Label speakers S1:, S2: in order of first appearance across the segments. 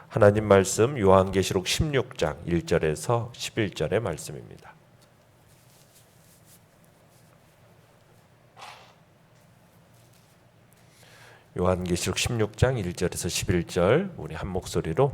S1: 하나님 말씀 요한계시록 16장 1절에서 11절의 말씀입니다. 요한계시록 16장 1절에서 11절 우리 한 목소리로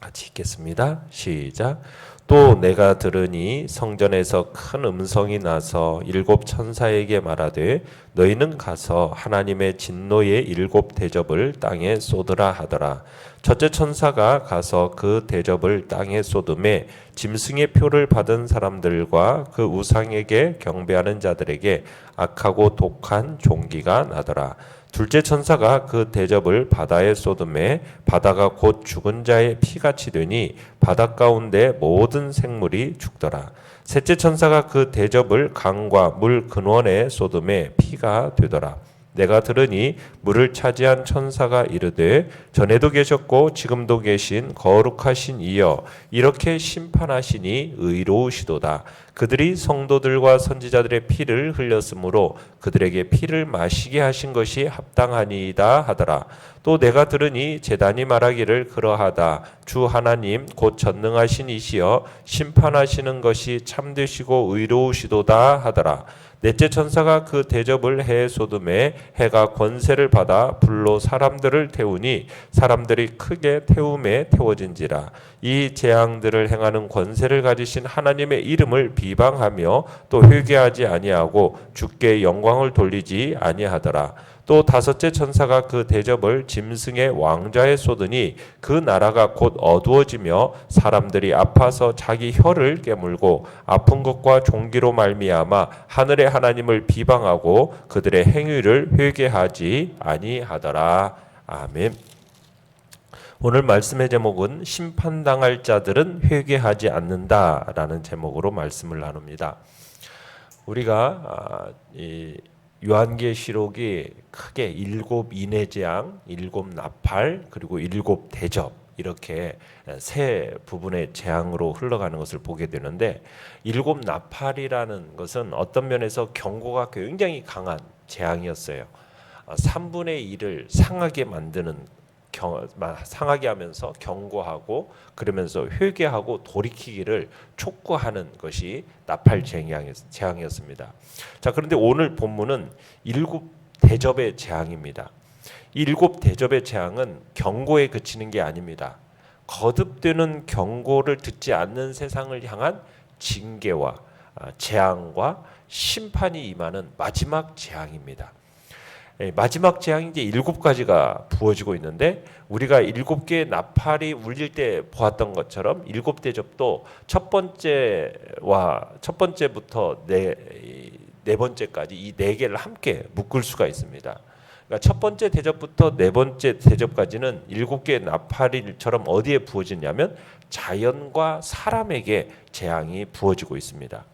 S1: 같이 읽겠습니다. 시작. 또 내가 들으니 성전에서 큰 음성이 나서 일곱 천사에게 말하되 너희는 가서 하나님의 진노의 일곱 대접을 땅에 쏟으라 하더라. 첫째 천사가 가서 그 대접을 땅에 쏟음에 짐승의 표를 받은 사람들과 그 우상에게 경배하는 자들에게 악하고 독한 종기가 나더라. 둘째 천사가 그 대접을 바다에 쏟음에 바다가 곧 죽은 자의 피같이 되니 바다 가운데 모든 생물이 죽더라. 셋째 천사가 그 대접을 강과 물 근원에 쏟음에 피가 되더라. 내가 들으니 물을 차지한 천사가 이르되 전에도 계셨고 지금도 계신 거룩하신 이여 이렇게 심판하시니 의로우시도다. 그들이 성도들과 선지자들의 피를 흘렸으므로 그들에게 피를 마시게 하신 것이 합당하니이다 하더라. 또 내가 들으니 제단이 말하기를 그러하다. 주 하나님 곧 전능하신 이시여 심판하시는 것이 참되시고 의로우시도다 하더라. 넷째 천사가 그 대접을 해에 쏟음에 해가 권세를 받아 불로 사람들을 태우니 사람들이 크게 태움에 태워진지라. 이 재앙들을 행하는 권세를 가지신 하나님의 이름을 비방하며 또 회개하지 아니하고 주께 영광을 돌리지 아니하더라. 또 다섯째 천사가 그 대접을 짐승의 왕좌에 쏟으니 그 나라가 곧 어두워지며 사람들이 아파서 자기 혀를 깨물고 아픈 것과 종기로 말미암아 하늘의 하나님을 비방하고 그들의 행위를 회개하지 아니하더라. 아멘. 오늘 말씀의 제목은 심판당할 자들은 회개하지 않는다라는 제목으로 말씀을 나눕니다. 우리가 요한계시록이 크게 일곱 인해 재앙, 일곱 나팔, 그리고 일곱 대접 이렇게 세 부분의 재앙으로 흘러가는 것을 보게 되는데 일곱 나팔이라는 것은 어떤 면에서 경고가 굉장히 강한 재앙이었어요. 3분의 1을 상하게 만드는 상하게 하면서 경고하고 그러면서 회개하고 돌이키기를 촉구하는 것이 나팔 재앙이었습니다. 자, 그런데 오늘 본문은 일곱 대접의 재앙입니다. 이 일곱 대접의 재앙은 경고에 그치는 게 아닙니다. 거듭되는 경고를 듣지 않는 세상을 향한 징계와 재앙과 심판이 임하는 마지막 재앙입니다. 마지막 재앙이 이제 7가지가 부어지고 있는데 우리가 7개의 나팔이 울릴 때 보았던 것처럼 일곱 대접도 첫 번째부터 네 번째까지 이 4개를 함께 묶을 수가 있습니다. 그러니까 첫 번째 대접부터 네 번째 대접까지는 7개의 나팔이처럼 어디에 부어지냐면 자연과 사람에게 재앙이 부어지고 있습니다.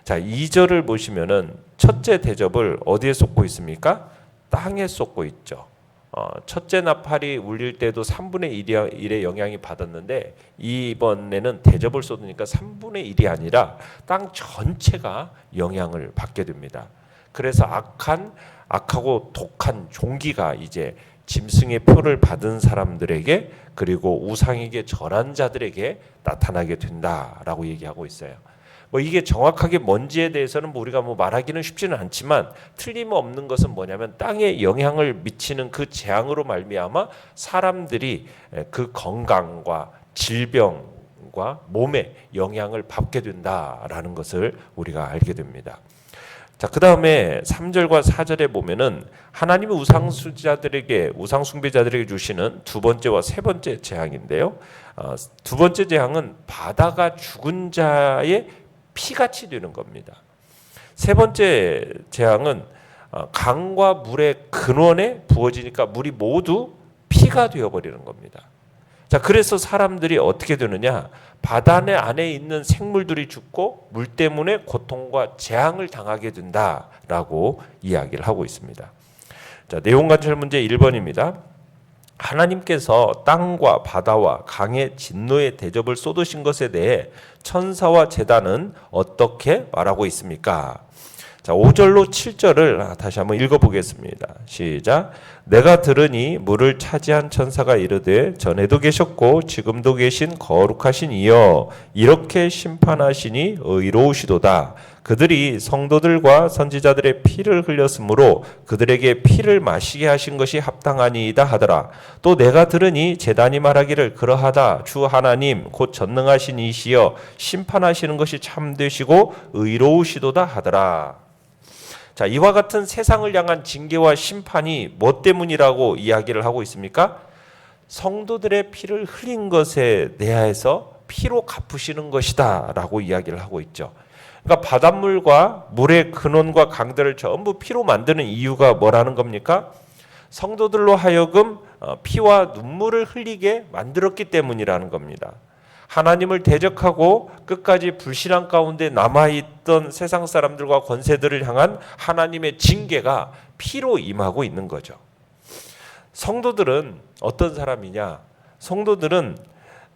S1: 자, 2절을 보시면은 첫째 대접을 어디에 쏟고 있습니까? 땅에 쏟고 있죠. 첫째 나팔이 울릴 때도 3분의 1의 영향이 받았는데 이번에는 대접을 쏟으니까 3분의 1이 아니라 땅 전체가 영향을 받게 됩니다. 그래서 악하고 독한 종기가 이제 짐승의 표를 받은 사람들에게 그리고 우상에게 절한 자들에게 나타나게 된다라고 얘기하고 있어요. 이게 정확하게 뭔지에 대해서는 우리가 말하기는 쉽지는 않지만 틀림없는 것은 뭐냐면 땅에 영향을 미치는 그 재앙으로 말미암아 사람들이 그 건강과 질병과 몸에 영향을 받게 된다라는 것을 우리가 알게 됩니다. 자, 그 다음에 3절과 4절에 보면은 하나님의 우상숭배자들에게 주시는 두 번째와 세 번째 재앙인데요. 두 번째 재앙은 바다가 죽은 자의 피같이 되는 겁니다. 세 번째 재앙은 강과 물의 근원에 부어지니까 물이 모두 피가 되어버리는 겁니다. 자, 그래서 사람들이 어떻게 되느냐? 바다 안에 있는 생물들이 죽고 물 때문에 고통과 재앙을 당하게 된다라고 이야기를 하고 있습니다. 자, 내용 관찰 문제 1번입니다. 하나님께서 땅과 바다와 강의 진노의 대접을 쏟으신 것에 대해 천사와 제단은 어떻게 말하고 있습니까? 자, 5절로 7절을 다시 한번 읽어보겠습니다. 시작. 내가 들으니 물을 차지한 천사가 이르되 전에도 계셨고 지금도 계신 거룩하신 이여 이렇게 심판하시니 의로우시도다. 그들이 성도들과 선지자들의 피를 흘렸으므로 그들에게 피를 마시게 하신 것이 합당하니이다 하더라. 또 내가 들으니 제단이 말하기를 그러하다. 주 하나님 곧 전능하신 이시여 심판하시는 것이 참되시고 의로우시도다 하더라. 자, 이와 같은 세상을 향한 징계와 심판이 뭐 때문이라고 이야기를 하고 있습니까? 성도들의 피를 흘린 것에 대하여서 피로 갚으시는 것이다 라고 이야기를 하고 있죠. 그러니까 바닷물과 물의 근원과 강들을 전부 피로 만드는 이유가 뭐라는 겁니까? 성도들로 하여금 피와 눈물을 흘리게 만들었기 때문이라는 겁니다. 하나님을 대적하고 끝까지 불신앙 가운데 남아있던 세상 사람들과 권세들을 향한 하나님의 징계가 피로 임하고 있는 거죠. 성도들은 어떤 사람이냐? 성도들은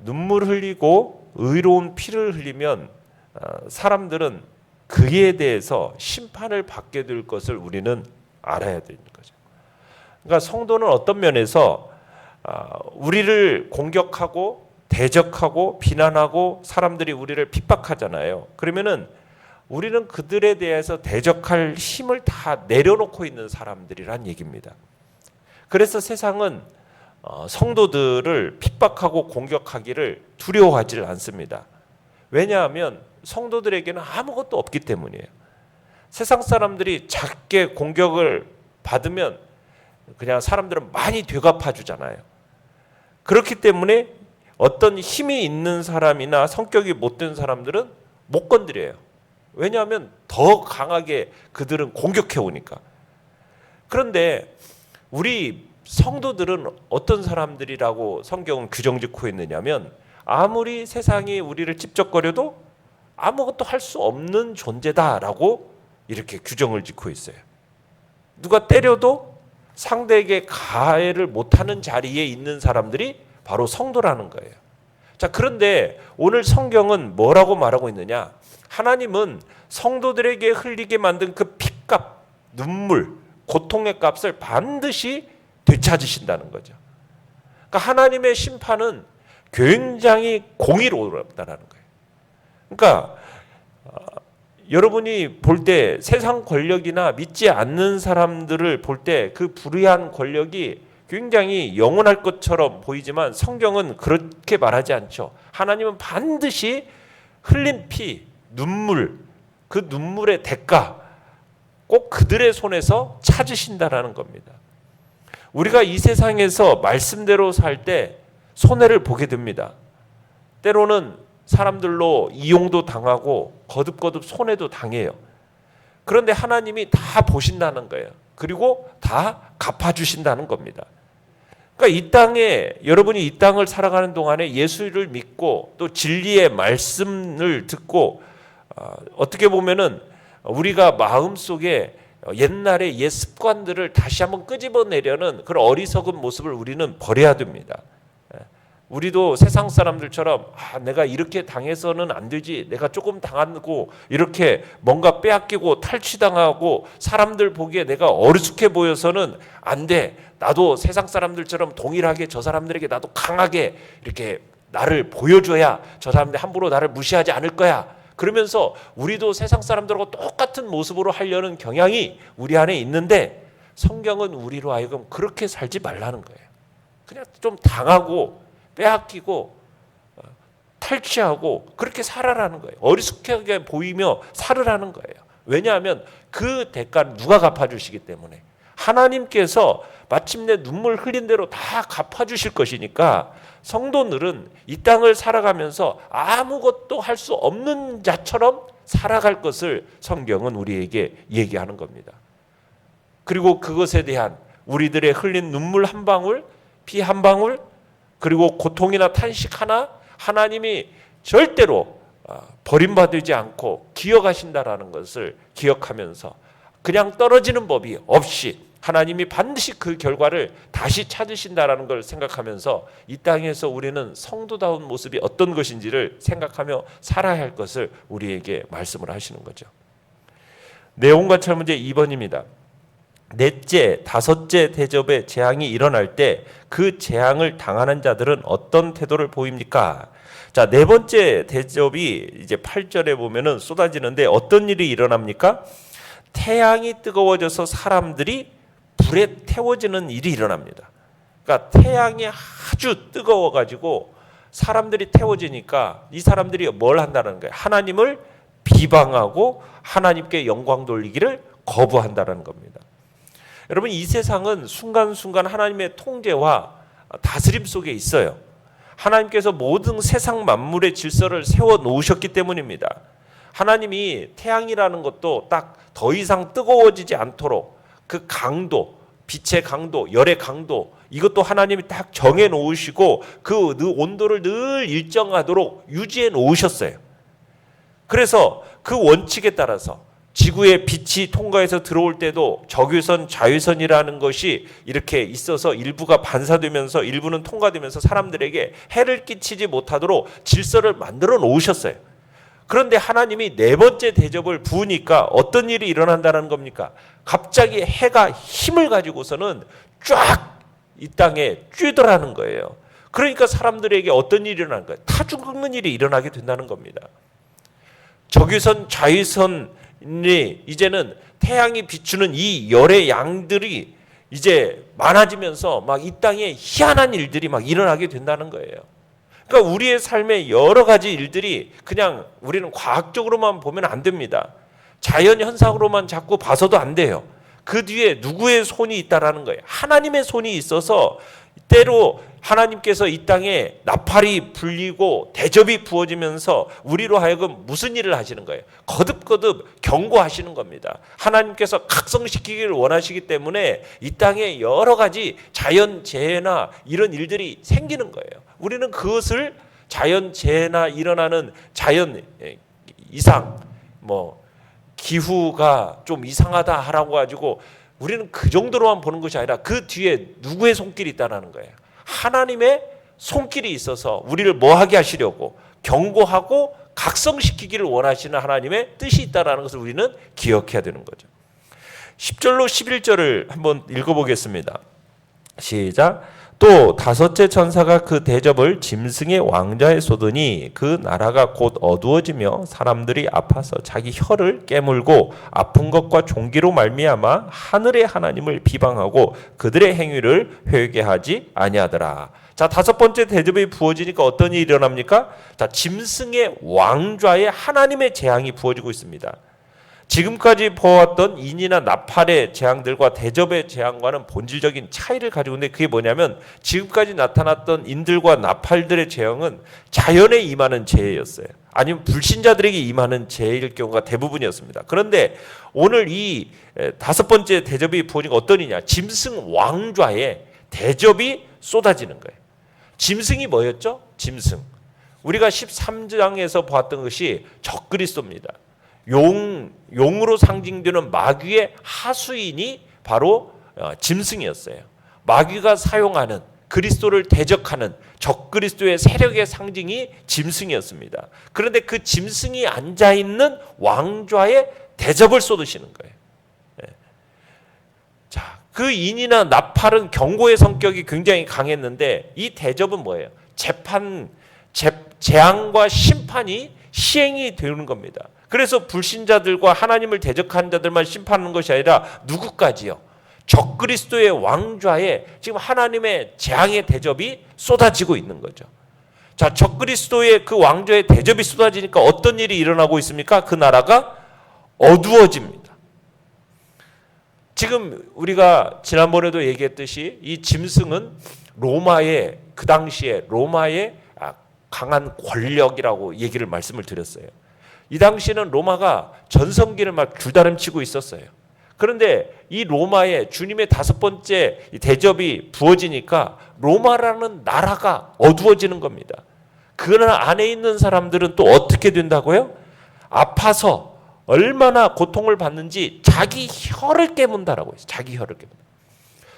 S1: 눈물 흘리고 의로운 피를 흘리면 사람들은 그에 대해서 심판을 받게 될 것을 우리는 알아야 되는 거죠. 그러니까 성도는 어떤 면에서 우리를 공격하고 대적하고 비난하고 사람들이 우리를 핍박하잖아요. 그러면은 우리는 그들에 대해서 대적할 힘을 다 내려놓고 있는 사람들이란 얘기입니다. 그래서 세상은 성도들을 핍박하고 공격하기를 두려워하지 않습니다. 왜냐하면 성도들에게는 아무것도 없기 때문이에요. 세상 사람들이 작게 공격을 받으면 그냥 사람들은 많이 되갚아 주잖아요. 그렇기 때문에 어떤 힘이 있는 사람이나 성격이 못된 사람들은 못 건드려요. 왜냐하면 더 강하게 그들은 공격해 오니까. 그런데 우리 성도들은 어떤 사람들이라고 성경은 규정 짓고 있느냐면 아무리 세상이 우리를 찝적거려도 아무것도 할 수 없는 존재다라고 이렇게 규정을 짓고 있어요. 누가 때려도 상대에게 가해를 못하는 자리에 있는 사람들이 바로 성도라는 거예요. 자, 그런데 오늘 성경은 뭐라고 말하고 있느냐? 하나님은 성도들에게 흘리게 만든 그 피값, 눈물, 고통의 값을 반드시 되찾으신다는 거죠. 그러니까 하나님의 심판은 굉장히 공의롭다라는 거예요. 그러니까 여러분이 볼 때 세상 권력이나 믿지 않는 사람들을 볼 때 그 불의한 권력이 굉장히 영원할 것처럼 보이지만 성경은 그렇게 말하지 않죠. 하나님은 반드시 흘린 피, 눈물, 그 눈물의 대가 꼭 그들의 손에서 찾으신다라는 겁니다. 우리가 이 세상에서 말씀대로 살 때 손해를 보게 됩니다. 때로는 사람들로 이용도 당하고 거듭거듭 손해도 당해요. 그런데 하나님이 다 보신다는 거예요. 그리고 다 갚아주신다는 겁니다. 그러니까 이 땅에 여러분이 이 땅을 살아가는 동안에 예수를 믿고 또 진리의 말씀을 듣고 어떻게 보면은 우리가 마음속에 옛날의 옛 습관들을 다시 한번 끄집어내려는 그런 어리석은 모습을 우리는 버려야 됩니다. 우리도 세상 사람들처럼 내가 이렇게 당해서는 안 되지, 내가 조금 당하고 이렇게 뭔가 빼앗기고 탈취당하고 사람들 보기에 내가 어리숙해 보여서는 안 돼, 나도 세상 사람들처럼 동일하게 저 사람들에게 나도 강하게 이렇게 나를 보여줘야 저 사람들 함부로 나를 무시하지 않을 거야. 그러면서 우리도 세상 사람들하고 똑같은 모습으로 하려는 경향이 우리 안에 있는데 성경은 우리로 하여금 그렇게 살지 말라는 거예요. 그냥 좀 당하고 빼앗기고 탈취하고 그렇게 살아라는 거예요. 어리숙하게 보이며 살으라는 거예요. 왜냐하면 그 대가를 누가 갚아주시기 때문에 하나님께서 마침내 눈물 흘린 대로 다 갚아주실 것이니까 성도들은 이 땅을 살아가면서 아무것도 할 수 없는 자처럼 살아갈 것을 성경은 우리에게 얘기하는 겁니다. 그리고 그것에 대한 우리들의 흘린 눈물 한 방울, 피 한 방울, 그리고 고통이나 탄식 하나 하나님이 절대로 버림받지 않고 기억하신다라는 것을 기억하면서 그냥 떨어지는 법이 없이 하나님이 반드시 그 결과를 다시 찾으신다라는 걸 생각하면서 이 땅에서 우리는 성도다운 모습이 어떤 것인지를 생각하며 살아야 할 것을 우리에게 말씀을 하시는 거죠. 내용과 철문제 2번입니다. 넷째, 다섯째 대접의 재앙이 일어날 때 그 재앙을 당하는 자들은 어떤 태도를 보입니까? 자, 네 번째 대접이 이제 8절에 보면은 쏟아지는데 어떤 일이 일어납니까? 태양이 뜨거워져서 사람들이 불에 태워지는 일이 일어납니다. 그러니까 태양이 아주 뜨거워가지고 사람들이 태워지니까 이 사람들이 뭘 한다는 거예요? 하나님을 비방하고 하나님께 영광 돌리기를 거부한다는 겁니다. 여러분, 이 세상은 순간순간 하나님의 통제와 다스림 속에 있어요. 하나님께서 모든 세상 만물의 질서를 세워 놓으셨기 때문입니다. 하나님이 태양이라는 것도 딱 더 이상 뜨거워지지 않도록 그 강도, 빛의 강도, 열의 강도, 이것도 하나님이 딱 정해 놓으시고 그 온도를 늘 일정하도록 유지해 놓으셨어요. 그래서 그 원칙에 따라서 지구의 빛이 통과해서 들어올 때도 적외선, 자외선이라는 것이 이렇게 있어서 일부가 반사되면서 일부는 통과되면서 사람들에게 해를 끼치지 못하도록 질서를 만들어 놓으셨어요. 그런데 하나님이 네 번째 대접을 부으니까 어떤 일이 일어난다는 겁니까? 갑자기 해가 힘을 가지고서는 쫙 이 땅에 쬐더라는 거예요. 그러니까 사람들에게 어떤 일이 일어나는 거예요? 타 죽는 일이 일어나게 된다는 겁니다. 적외선, 자외선이 이제는 태양이 비추는 이 열의 양들이 이제 많아지면서 막 이 땅에 희한한 일들이 막 일어나게 된다는 거예요. 그러니까 우리의 삶의 여러 가지 일들이 그냥 우리는 과학적으로만 보면 안 됩니다. 자연 현상으로만 자꾸 봐서도 안 돼요. 그 뒤에 누구의 손이 있다라는 거예요. 하나님의 손이 있어서 때로 하나님께서 이 땅에 나팔이 불리고 대접이 부어지면서 우리로 하여금 무슨 일을 하시는 거예요? 거듭거듭 경고하시는 겁니다. 하나님께서 각성시키기를 원하시기 때문에 이 땅에 여러 가지 자연재해나 이런 일들이 생기는 거예요. 우리는 그것을 자연재해나 일어나는 자연 이상, 기후가 좀 이상하다 하라고 가지고 우리는 그 정도로만 보는 것이 아니라 그 뒤에 누구의 손길이 있다는 거예요. 하나님의 손길이 있어서 우리를 뭐하게 하시려고 경고하고 각성시키기를 원하시는 하나님의 뜻이 있다는 것을 우리는 기억해야 되는 거죠. 10절로 11절을 한번 읽어보겠습니다. 시작. 또 다섯째 천사가 그 대접을 짐승의 왕좌에 쏟으니 그 나라가 곧 어두워지며 사람들이 아파서 자기 혀를 깨물고 아픈 것과 종기로 말미암아 하늘의 하나님을 비방하고 그들의 행위를 회개하지 아니하더라. 자, 다섯 번째 대접이 부어지니까 어떤 일이 일어납니까? 자, 짐승의 왕좌에 하나님의 재앙이 부어지고 있습니다. 지금까지 보았던 인이나 나팔의 재앙들과 대접의 재앙과는 본질적인 차이를 가지고 있는데 그게 뭐냐면 지금까지 나타났던 인들과 나팔들의 재앙은 자연에 임하는 재해였어요. 아니면 불신자들에게 임하는 재해일 경우가 대부분이었습니다. 그런데 오늘 이 다섯 번째 대접이 부어지니까 어떤 일이냐? 짐승 왕좌에 대접이 쏟아지는 거예요. 짐승이 뭐였죠? 짐승. 우리가 13장에서 보았던 것이 적그리스도입니다. 용으로 상징되는 마귀의 하수인이 바로 짐승이었어요. 마귀가 사용하는 그리스도를 대적하는 적그리스도의 세력의 상징이 짐승이었습니다. 그런데 그 짐승이 앉아있는 왕좌에 대접을 쏟으시는 거예요. 자, 그 인이나 나팔은 경고의 성격이 굉장히 강했는데 이 대접은 뭐예요? 재앙과 심판이 시행이 되는 겁니다. 그래서 불신자들과 하나님을 대적하는 자들만 심판하는 것이 아니라 누구까지요? 적그리스도의 왕좌에 지금 하나님의 재앙의 대접이 쏟아지고 있는 거죠. 자, 적그리스도의 그 왕좌의 대접이 쏟아지니까 어떤 일이 일어나고 있습니까? 그 나라가 어두워집니다. 지금 우리가 지난번에도 얘기했듯이 이 짐승은 로마의 그 당시에 로마의 강한 권력이라고 말씀을 드렸어요. 이 당시에는 로마가 전성기를 막 줄다름치고 있었어요. 그런데 이 로마에 주님의 다섯 번째 대접이 부어지니까 로마라는 나라가 어두워지는 겁니다. 그 나라 안에 있는 사람들은 또 어떻게 된다고요? 아파서 얼마나 고통을 받는지 자기 혀를 깨문다라고 했어요. 자기 혀를 깨문다.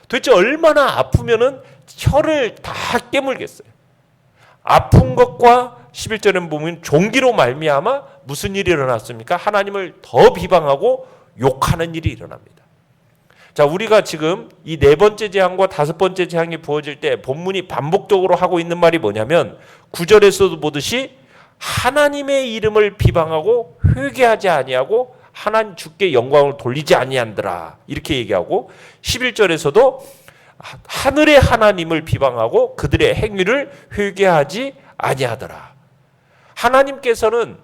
S1: 도대체 얼마나 아프면은 혀를 다 깨물겠어요. 아픈 것과 11절에 보면 종기로 말미암아 무슨 일이 일어났습니까? 하나님을 더 비방하고 욕하는 일이 일어납니다. 자, 우리가 지금 이 네 번째 재앙과 다섯 번째 재앙이 부어질 때 본문이 반복적으로 하고 있는 말이 뭐냐면 9절에서도 보듯이 하나님의 이름을 비방하고 회개하지 아니하고 하나님 주께 영광을 돌리지 아니한더라 이렇게 얘기하고 11절에서도 하늘의 하나님을 비방하고 그들의 행위를 회개하지 아니하더라. 하나님께서는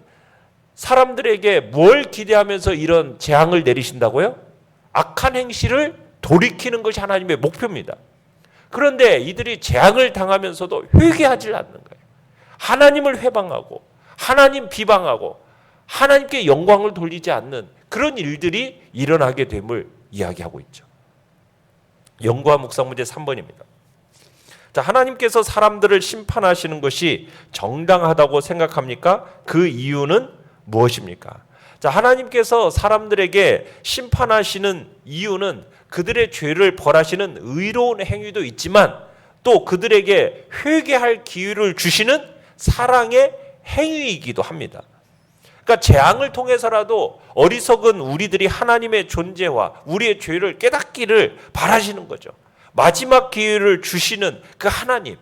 S1: 사람들에게 뭘 기대하면서 이런 재앙을 내리신다고요? 악한 행실을 돌이키는 것이 하나님의 목표입니다. 그런데 이들이 재앙을 당하면서도 회개하지 않는 거예요. 하나님을 회방하고 하나님 비방하고 하나님께 영광을 돌리지 않는 그런 일들이 일어나게 됨을 이야기하고 있죠. 연구와 묵상 문제 3번입니다. 자, 하나님께서 사람들을 심판하시는 것이 정당하다고 생각합니까? 그 이유는 무엇입니까? 자, 하나님께서 사람들에게 심판하시는 이유는 그들의 죄를 벌하시는 의로운 행위도 있지만 또 그들에게 회개할 기회를 주시는 사랑의 행위이기도 합니다. 그러니까 재앙을 통해서라도 어리석은 우리들이 하나님의 존재와 우리의 죄를 깨닫기를 바라시는 거죠. 마지막 기회를 주시는 그 하나님.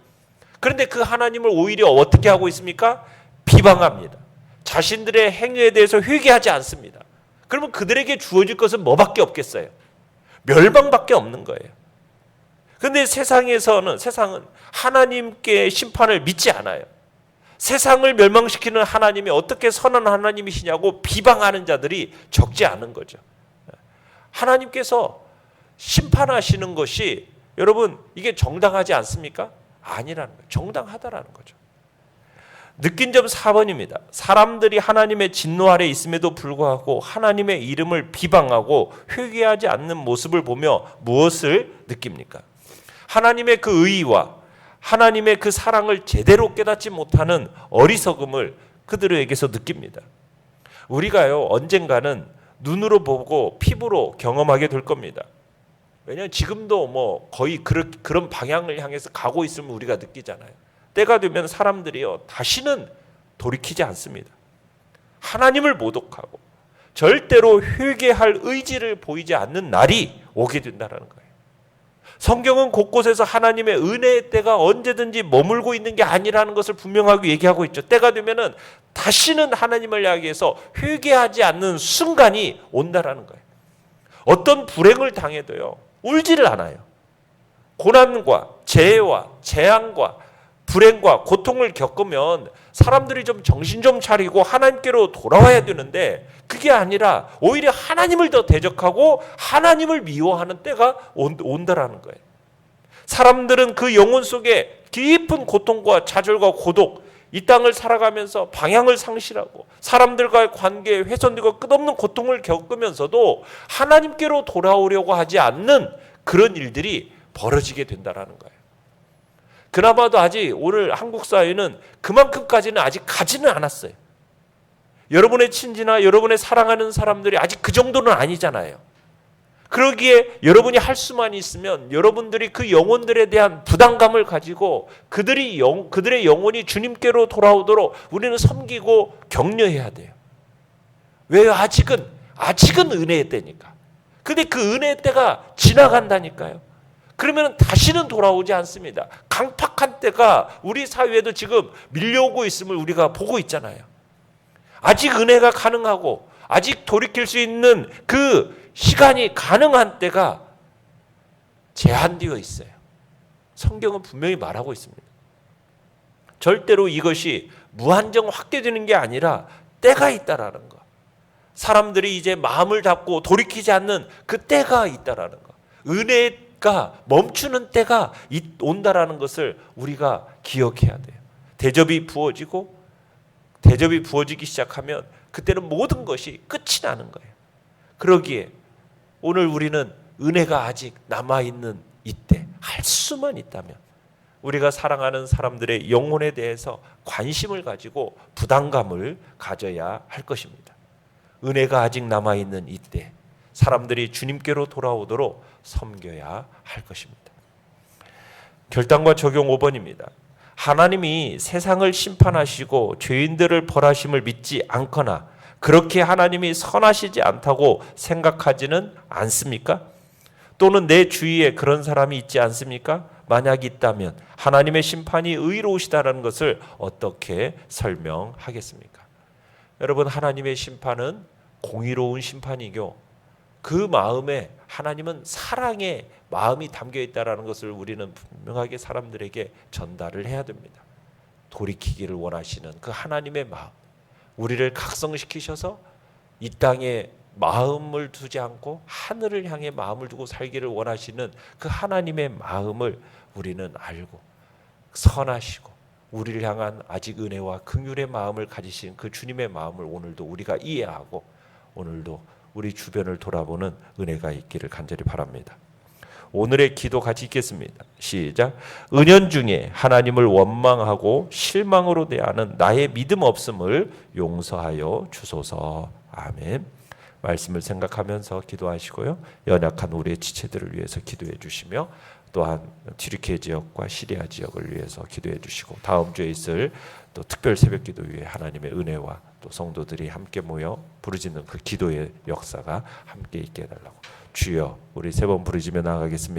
S1: 그런데 그 하나님을 오히려 어떻게 하고 있습니까? 비방합니다. 자신들의 행위에 대해서 회개하지 않습니다. 그러면 그들에게 주어질 것은 뭐밖에 없겠어요? 멸망밖에 없는 거예요. 그런데 세상은 하나님께 심판을 믿지 않아요. 세상을 멸망시키는 하나님이 어떻게 선한 하나님이시냐고 비방하는 자들이 적지 않은 거죠. 하나님께서 심판하시는 것이 여러분 이게 정당하지 않습니까? 아니라는 거예요. 정당하다라는 거죠. 느낀 점 4번입니다. 사람들이 하나님의 진노 아래 있음에도 불구하고 하나님의 이름을 비방하고 회개하지 않는 모습을 보며 무엇을 느낍니까? 하나님의 그 의의와 하나님의 그 사랑을 제대로 깨닫지 못하는 어리석음을 그들에게서 느낍니다. 우리가요 언젠가는 눈으로 보고 피부로 경험하게 될 겁니다. 왜냐하면 지금도 뭐 거의 그런 방향을 향해서 가고 있음을 우리가 느끼잖아요. 때가 되면 사람들이요 다시는 돌이키지 않습니다. 하나님을 모독하고 절대로 회개할 의지를 보이지 않는 날이 오게 된다는 거예요. 성경은 곳곳에서 하나님의 은혜의 때가 언제든지 머물고 있는 게 아니라는 것을 분명하게 얘기하고 있죠. 때가 되면은 다시는 하나님을 향해서 회개하지 않는 순간이 온다라는 거예요. 어떤 불행을 당해도요 울지를 않아요. 고난과 재해와 재앙과 불행과 고통을 겪으면 사람들이 좀 정신 좀 차리고 하나님께로 돌아와야 되는데 그게 아니라 오히려 하나님을 더 대적하고 하나님을 미워하는 때가 온다라는 거예요. 사람들은 그 영혼 속에 깊은 고통과 좌절과 고독, 이 땅을 살아가면서 방향을 상실하고 사람들과의 관계에 훼손되고 끝없는 고통을 겪으면서도 하나님께로 돌아오려고 하지 않는 그런 일들이 벌어지게 된다라는 거예요. 그나마도 아직 오늘 한국 사회는 그만큼까지는 아직 가지는 않았어요. 여러분의 친지나 여러분의 사랑하는 사람들이 아직 그 정도는 아니잖아요. 그러기에 여러분이 할 수만 있으면 여러분들이 그 영혼들에 대한 부담감을 가지고 그들의 영혼이 주님께로 돌아오도록 우리는 섬기고 격려해야 돼요. 왜요? 아직은 은혜의 때니까. 근데 그 은혜의 때가 지나간다니까요. 그러면 다시는 돌아오지 않습니다. 강팍한 때가 우리 사회에도 지금 밀려오고 있음을 우리가 보고 있잖아요. 아직 은혜가 가능하고 아직 돌이킬 수 있는 그 시간이 가능한 때가 제한되어 있어요. 성경은 분명히 말하고 있습니다. 절대로 이것이 무한정 확대되는 게 아니라 때가 있다라는 거. 사람들이 이제 마음을 잡고 돌이키지 않는 그 때가 있다라는 거. 은혜가 멈추는 때가 온다라는 것을 우리가 기억해야 돼요. 대접이 부어지기 시작하면 그때는 모든 것이 끝이 나는 거예요. 그러기에 오늘 우리는 은혜가 아직 남아있는 이때 할 수만 있다면 우리가 사랑하는 사람들의 영혼에 대해서 관심을 가지고 부담감을 가져야 할 것입니다. 은혜가 아직 남아있는 이때 사람들이 주님께로 돌아오도록 섬겨야 할 것입니다. 결단과 적용 5번입니다. 하나님이 세상을 심판하시고 죄인들을 벌하심을 믿지 않거나 그렇게 하나님이 선하시지 않다고 생각하지는 않습니까? 또는 내 주위에 그런 사람이 있지 않습니까? 만약 있다면 하나님의 심판이 의로우시다라는 것을 어떻게 설명하겠습니까? 여러분, 하나님의 심판은 공의로운 심판이고 그 마음에 하나님은 사랑의 마음이 담겨 있다라는 것을 우리는 분명하게 사람들에게 전달을 해야 됩니다. 돌이키기를 원하시는 그 하나님의 마음, 우리를 각성시키셔서 이 땅에 마음을 두지 않고 하늘을 향해 마음을 두고 살기를 원하시는 그 하나님의 마음을 우리는 알고 선하시고 우리를 향한 아직 은혜와 긍휼의 마음을 가지신 그 주님의 마음을 오늘도 우리가 이해하고 오늘도 우리 주변을 돌아보는 은혜가 있기를 간절히 바랍니다. 오늘의 기도 같이 읽겠습니다. 시작. 은연중에 하나님을 원망하고 실망으로 대하는 나의 믿음 없음을 용서하여 주소서. 아멘. 말씀을 생각하면서 기도하시고요. 연약한 우리의 지체들을 위해서 기도해 주시며 또한 튀르키예 지역과 시리아 지역을 위해서 기도해 주시고 다음 주에 있을 또 특별 새벽기도 위에 하나님의 은혜와 또 성도들이 함께 모여 부르짖는 그 기도의 역사가 함께 있게 해달라고. 주여, 우리 세 번 부르짖며 나아가겠습니다.